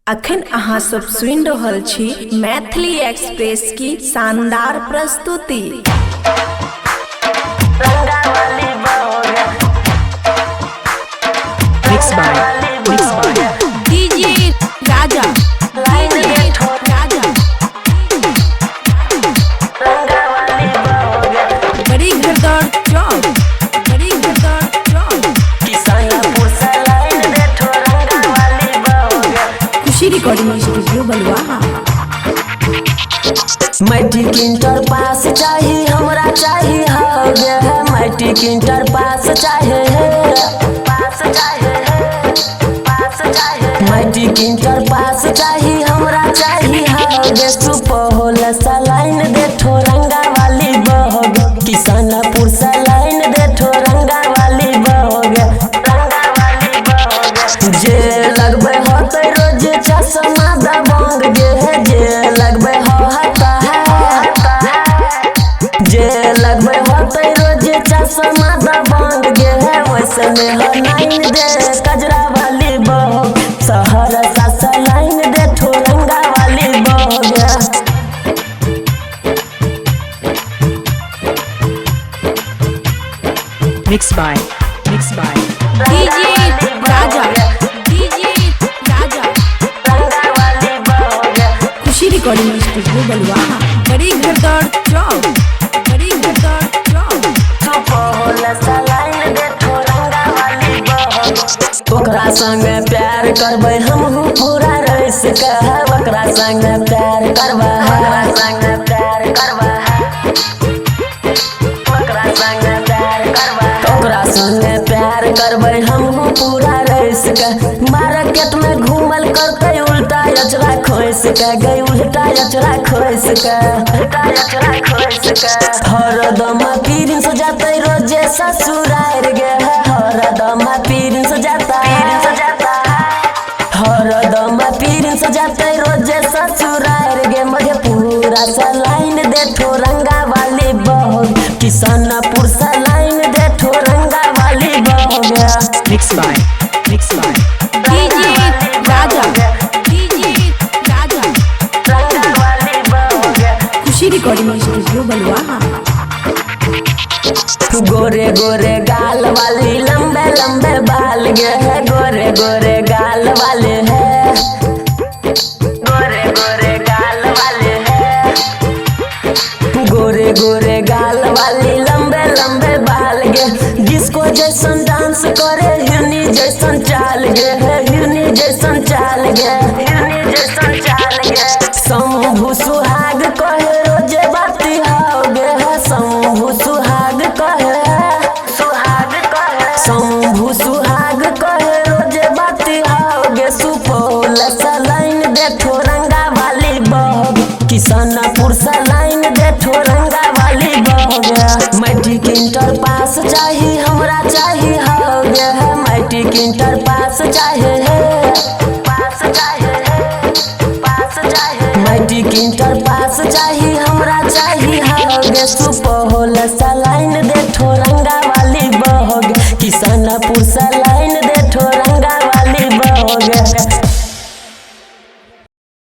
अखन अहाँ सब सुनि रहल छी मैथिली एक्सप्रेस की शानदार प्रस्तुति। Mixed by डीजे राजा बड़ी घरदौड़ चौक खुशी रिकॉर्डिंग स्टूडियो बलुआ। मैट्रिक इंटर पास चाहिए हमरा चाहिए हो गया है। मैट्रिक इंटर पास चाहिए मैट्रिक इंटर पास चाहिए हमरा चाहिए हो गया। सुपौल सलाइन दे ठोरंगा वाली बहोग किसानपुर सलाइन दे ठोरंगा वाली बहोग जे लगबे होते रोज चश्मा दबंग गे जे लगबे होता जे लगबे होते रोज चश्मा दबंग गे वैसे में हो नाइन दे कजरा वाली बहोग शहर सा लाइन दे ठोरंगा वाली बहोग। Mixed by DJ Raja Khushi recording studio बलुआ। बड़ी घरदौड़ चौक ओकरा संग प्यार करबै हमहू पूरा रईस कह ओकरा संग प्यार करबै ओकरा संग प्यार करबै हमहू पूरा रईस कह। मार्केट में घूमल करते उल्टा अचरा खोस के गई उल्टा अचरा खोस के हरदम पीरिन से जाते रोजे ससुरार गे हरदम पीरिन से जाता हरदम पीरिन से जाते रोजे ससुरार गे मगे पूरा सलाइन दे ठोरंगा वाली बहोग किसानपुर सलाइन दे ठोरंगा वाली बहोग। Mixed by DJ Raja Khushi recording studio बलुआ। गोरे गोरे गाल वाली लंबे लंबे बाल गे है गोरे गोरे गाल वाले है गोरे गोरे गाल वाले है गोरे गोरे गाल वाली लंबे लंबे बाल गे जिसको जैसन डांस करे हिरनी जैसन चाल गे है हिरनी जैसन चाल गे शंभू सुहाग कहे रोजे बाती हो गे है शंभू सुहाग कहे शंभू सुहाग कहे रोजे बाती हो गे। सुपौल सलाइन दे ठोरंगा वाली बहोग किसानपुर सलाइन दे ठोरंगा वाली बहोग। मैट्रिक इंटर पास चाहिए हमरा चाहिए हो गे है मैट्रिक इंटर पास चाहिए मैट्रिक इंटर पास चाहिए हमरा चाहिए हो गे। सुपौल सलाइन दे ठोरंगा वाली बहोग किसानपुर सलाइन